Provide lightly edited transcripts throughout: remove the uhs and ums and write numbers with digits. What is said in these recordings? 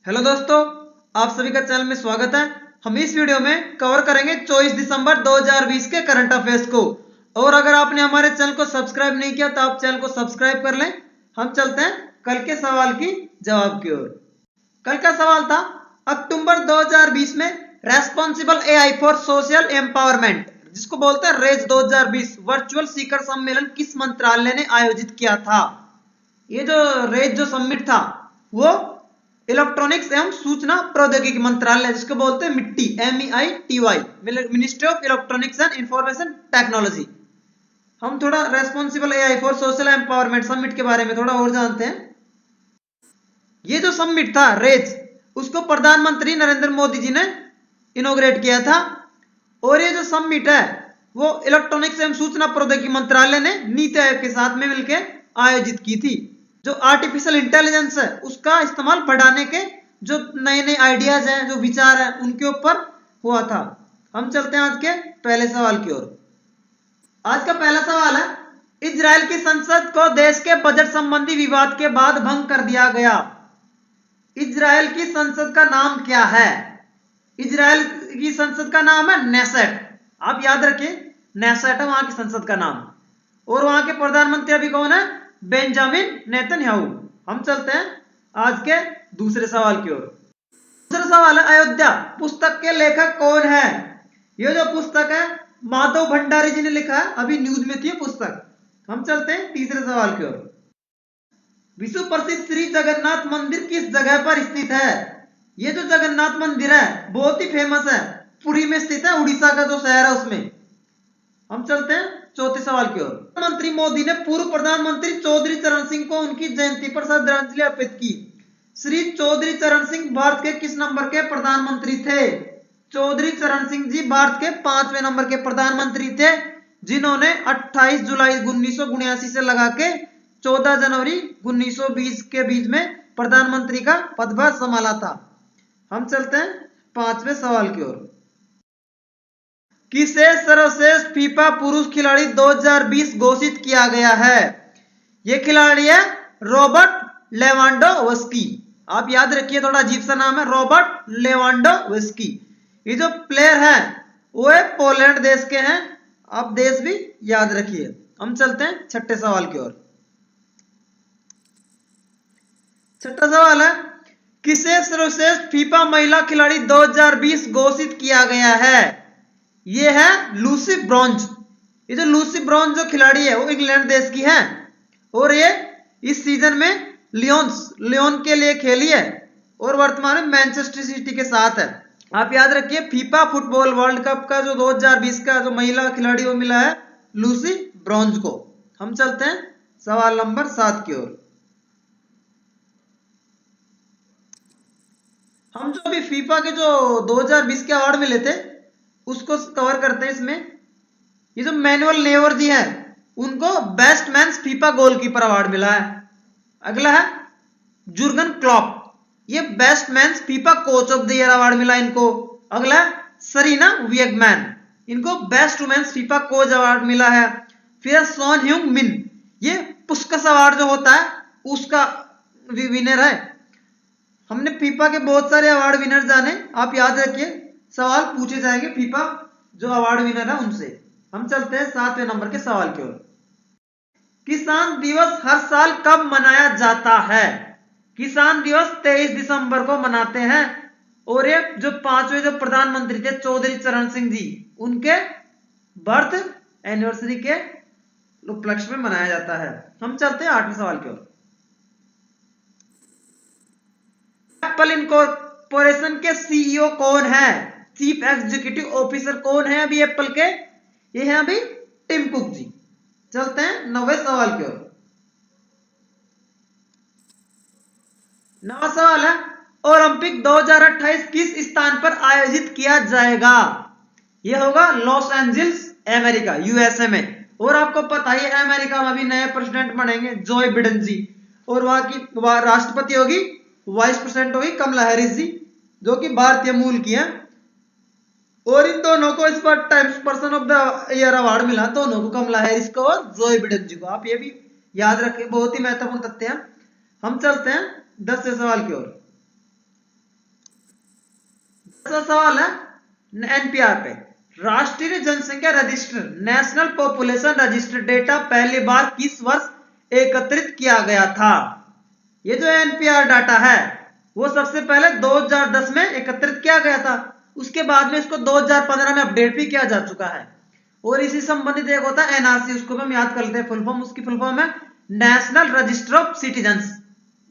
Hello दोस्तों, आप सभी का चैनल में स्वागत है। हम इस वीडियो में कवर करेंगे 24 दिसंबर 2020 के करंट अफेयर्स को। और अगर आपने हमारे चैनल को सब्सक्राइब नहीं किया तो आप चैनल को सब्सक्राइब कर लें। हम चलते हैं कल के सवाल की जवाब की ओर। कल का सवाल था, अक्टूबर 2020 में responsible AI for social empowerment, जिसको बोलते हैं रेज 2020 वर्चुअल शिखर सम्मेलन किस मंत्रालय ने आयोजित किया था। ये जो रेज जो समिट था वो इलेक्ट्रॉनिक्स एवं सूचना प्रौद्योगिकी मंत्रालय, जिसको बोलते हैं मिट्टी, MITY, ministry of electronics and information technology. हम थोड़ा responsible AI for social empowerment summit के बारे में थोड़ा और जानते हैं। ये जो समिट था रेज, उसको प्रधानमंत्री नरेंद्र मोदी जी ने इनॉग्रेट किया था। और ये जो समिट है वो इलेक्ट्रॉनिक्स एवं सूचना प्रौद्योगिकी मंत्रालय ने नीति आयोग के साथ में मिलकर आयोजित की थी। जो आर्टिफिशियल इंटेलिजेंस है उसका इस्तेमाल बढ़ाने के जो नए नए आइडियाज हैं, जो विचार हैं, उनके ऊपर हुआ था। हम चलते हैं आज के पहले सवाल की ओर। आज का पहला सवाल है, इजराइल की संसद को देश के बजट संबंधी विवाद के बाद भंग कर दिया गया। इजराइल की संसद का नाम क्या है? इजराइल की संसद का नाम है नेसेट। आप याद रखिए, नेसेट है वहां की संसद का नाम। और वहां के प्रधानमंत्री अभी कौन है? Benjamin Netanyahu. हम चलते हैं आज के दूसरे सवाल की ओर। दूसरा सवाल है, अयोध्या पुस्तक के लेखक कौन है? ये जो पुस्तक है माधव भंडारी जी ने लिखा है, अभी न्यूज में थी पुस्तक। हम चलते हैं तीसरे सवाल की ओर। विश्व प्रसिद्ध श्री जगन्नाथ मंदिर किस जगह पर स्थित है? ये जो जगन्नाथ मंदिर है बहुत ही फेमस है, पुरी में स्थित है, उड़ीसा का जो शहर है उसमें। हम चलते हैं चौथे सवाल की ओर। प्रधानमंत्री मोदी ने पूर्व प्रधानमंत्री चौधरी चरण सिंह को उनकी जयंती पर श्रद्धांजलि अर्पित की। श्री चौधरी चरण सिंह भारत के किस नंबर के प्रधानमंत्री थे? चौधरी चरण सिंह जी भारत के 5वें नंबर के प्रधानमंत्री थे, जिन्होंने 28 जुलाई 1979 से लगा के 14 जनवरी 1920 के बीच में प्रधानमंत्री का पदभार संभाला था। हम चलते हैं पांचवें सवाल की ओर। किसे सर्वश्रेष्ठ फीफा पुरुष खिलाड़ी 2020 घोषित किया गया है? यह खिलाड़ी है रॉबर्ट लेवांडोव्स्की। आप याद रखिए, थोड़ा अजीब सा नाम है, रॉबर्ट लेवांडोव्स्की। ये जो प्लेयर है वो है पोलैंड देश के हैं। आप देश भी याद रखिए। हम चलते हैं छठे सवाल की ओर। छठा सवाल है, किसे सर्वश्रेष्ठ फीफा महिला खिलाड़ी 2020 घोषित किया गया है? ये है लूसी ब्रॉन्ज। ये जो लूसी ब्रॉन्ज जो खिलाड़ी है वो इंग्लैंड देश की है और ये इस सीजन में लियोन के लिए खेली है और वर्तमान में मैनचेस्टर सिटी के साथ है। आप याद रखिए, फीफा फुटबॉल वर्ल्ड कप का जो 2020 का जो महिला खिलाड़ी वो मिला है लूसी ब्रॉन्ज को। हम चलते हैं सवाल नंबर 7 की ओर। हम जो भी फीफा के जो 2020 के अवार्ड मिले थे उसको कवर करते हैं इसमें। ये जो मैनुअल नेवर जी है उनको best men's FIFA goalkeeper award मिला है। अगला है जुर्गन क्लॉप, ये best men's FIFA coach of the year award मिला इनको। अगला है सरीना वियगमैन, इनको best women's FIFA coach award मिला है। फिर सोन ह्यूंग मिन, ये पुस्कस अवार्ड जो होता है उसका विनर है। हमने फीफा के बहुत सारे अवार्ड विनर जाने, आप याद रखिए, सवाल पूछे जाएंगे फीफा जो अवार्ड विनर है उनसे। हम चलते हैं 7वें नंबर के सवाल की ओर। किसान दिवस हर साल कब मनाया जाता है? किसान दिवस 23 दिसंबर को मनाते हैं और ये जो 5वें जो प्रधानमंत्री थे चौधरी चरण सिंह जी, उनके बर्थ एनिवर्सरी के उपलक्ष्य में मनाया जाता है। हम चलते हैं 8वें सवाल की ओर। एप्पल इनकॉर्पोरेशन के सीईओ कौन है? चीफ एग्जीक्यूटिव ऑफिसर कौन है अभी एप्पल के? ये है अभी टिम कुक जी। चलते हैं 9वें सवाल की ओर। 9वां सवाल है, ओलंपिक 2028 किस स्थान पर आयोजित किया जाएगा? यह होगा लॉस एंजल्स अमेरिका, यूएसए में। और आपको पता ही है अमेरिका में अभी नए प्रेसिडेंट बनेंगे जोए बिडेन जी, और वहां की राष्ट्रपति होगी, वाइस प्रेसिडेंट होगी कमला हैरिस जी, जो कि भारतीय मूल की है। और इन दोनों को इस बार Time's person of the year award मिला, दोनों को, कमला हैरिस को और जोए बिडेन जी को। आप ये भी याद रखें, बहुत ही महत्वपूर्ण तथ्य है। हम चलते हैं 10वें सवाल की ओर। सवाल है एनपीआर पे, राष्ट्रीय जनसंख्या register national population register data पहली बार किस वर्ष एकत्रित किया गया था? ये जो एनपीआर डाटा है वो सबसे पहले 2010 में एकत्रित किया गया था, उसके बाद में इसको 2015 में अपडेट भी किया जा चुका है। और इसी संबंधित एक होता है एनआरसी, उसको भी हम याद कर लेते हैं फुल फॉर्म। उसकी फुल फॉर्म है नेशनल रजिस्टर ऑफ सिटीजन्स।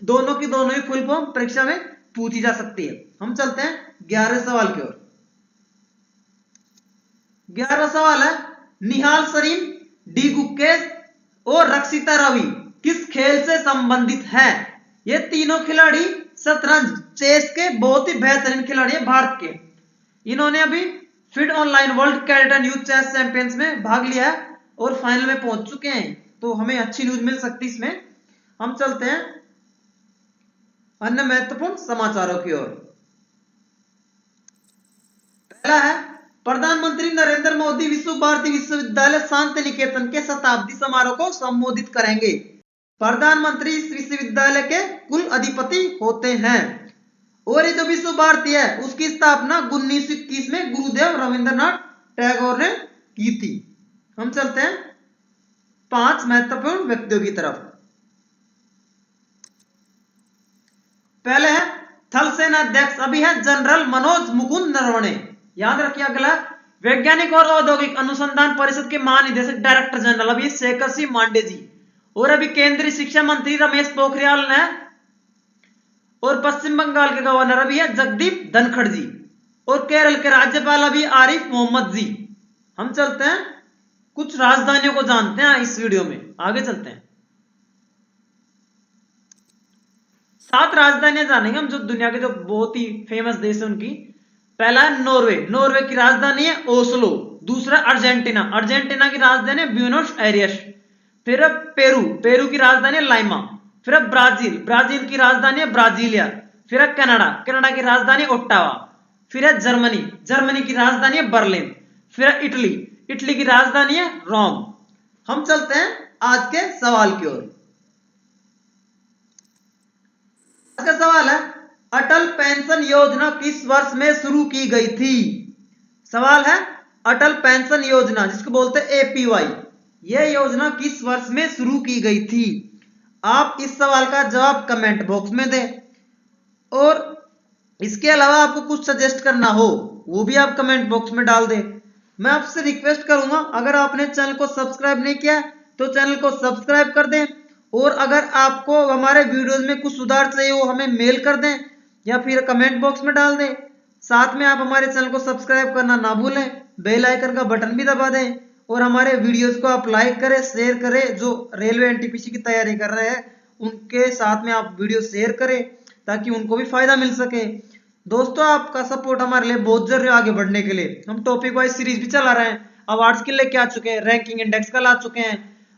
दोनों की दोनों ही फुल फॉर्म परीक्षा में पूछी जा सकती है। हम चलते हैं 11वें सवाल की ओर। 11वां सवाल है निहाल सरीन, डी गुकेश और रक्षिता रवि किस खेल से संबंधित है? ये तीनों खिलाड़ी शतरंज चेस के बहुत ही बेहतरीन खिलाड़ी है भारत के। इन्होंने अभी FIDE online world cadet and youth chess champions में भाग लिया है और फाइनल में पहुंच चुके हैं, तो हमें अच्छी न्यूज मिल सकती है इसमें। हम चलते हैं अन्य महत्वपूर्ण समाचारों की ओर। पहला है प्रधानमंत्री नरेंद्र मोदी विश्व भारती विश्वविद्यालय शांति निकेतन के शताब्दी समारोह को संबोधित करेंगे। प्रधानमंत्री इस विश्वविद्यालय के कुल अधिपति होते हैं और ये जो विश्व भारती है उसकी स्थापना 1921 में गुरुदेव रविंद्रनाथ टैगोर ने की थी। हम चलते हैं 5 महत्वपूर्ण व्यक्तियों की तरफ। पहले है थल सेना अध्यक्ष अभी है जनरल मनोज मुकुंद नरवणे। याद रखिए अगला वैज्ञानिक और औद्योगिक अनुसंधान परिषद के महानिदेशक डायरेक्टर जनरल अभी शेखर सिंह मांडे जी। और अभी केंद्रीय शिक्षा मंत्री रमेश पोखरियाल ने और पश्चिम बंगाल के गवर्नर अभी है जगदीप धनखड़ जी और केरल के राज्यपाल अभी आरिफ मोहम्मद जी। हम चलते हैं कुछ राजधानियों को जानते हैं इस वीडियो में, आगे चलते हैं। 7 राजधानियां जानेंगे हम जो दुनिया के जो बहुत ही फेमस देश है उनकी। पहला है नॉर्वे, नॉर्वे की राजधानी है ओस्लो। दूसरा अर्जेंटीना, अर्जेंटीना की राजधानी है ब्यूनोस एरियस। फिर पेरू, पेरू की राजधानी है लाइमा। फिर ब्राजील, ब्राजील की राजधानी है ब्राजीलिया। फिर कनाडा, कनाडा की राजधानी ओट्टावा। फिर जर्मनी, जर्मनी की राजधानी है बर्लिन। फिर इटली, इटली की राजधानी है रोम। हम चलते हैं आज के सवाल की ओर। आज का सवाल है अटल पेंशन योजना किस वर्ष में शुरू की गई थी? सवाल है अटल पेंशन योजना जिसको बोलते हैं एपीवाई, यह योजना किस वर्ष में शुरू की गई थी? आप इस सवाल का जवाब कमेंट बॉक्स में दें और इसके अलावा आपको कुछ सजेस्ट करना हो वो भी आप कमेंट बॉक्स में डाल दें। मैं आपसे रिक्वेस्ट करूंगा अगर आपने चैनल को सब्सक्राइब नहीं किया तो चैनल को सब्सक्राइब कर दें और अगर आपको हमारे वीडियोस में कुछ सुधार चाहिए वो हमें मेल कर दें या फिर कमेंट बॉक्स में डाल दें। साथ में आप हमारे चैनल को सब्सक्राइब करना ना भूलें, बेल आइकन का बटन भी दबा दें और हमारे वीडियोस को आप लाइक करें, शेयर करें। जो रेलवे एनटीपीसी की तैयारी कर रहे हैं उनके साथ में आप वीडियो शेयर करें ताकि उनको भी फायदा मिल सके। दोस्तों आपका सपोर्ट हमारे लिए बहुत जरूरी है आगे बढ़ने के लिए। हम टॉपिक वाइज सीरीज भी चला रहे हैं, अवार्ड्स के लेके आ चुके हैं, रैंकिंग इंडेक्स का ला चुके हैं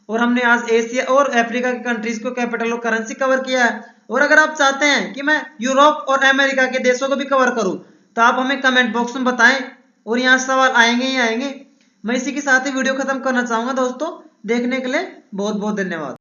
और हमने आज एशिया और अफ्रीका की कंट्रीज को कैपिटल और करेंसी कवर किया है। और अगर आप चाहते हैं कि मैं यूरोप और अमेरिका के देशों को भी कवर करूं तो आप हमें कमेंट बॉक्स में बताएं और यहाँ सवाल आएंगे ही आएंगे। मैं इसी के साथ ही वीडियो खत्म करना चाहूंगा। दोस्तों देखने के लिए बहुत बहुत धन्यवाद।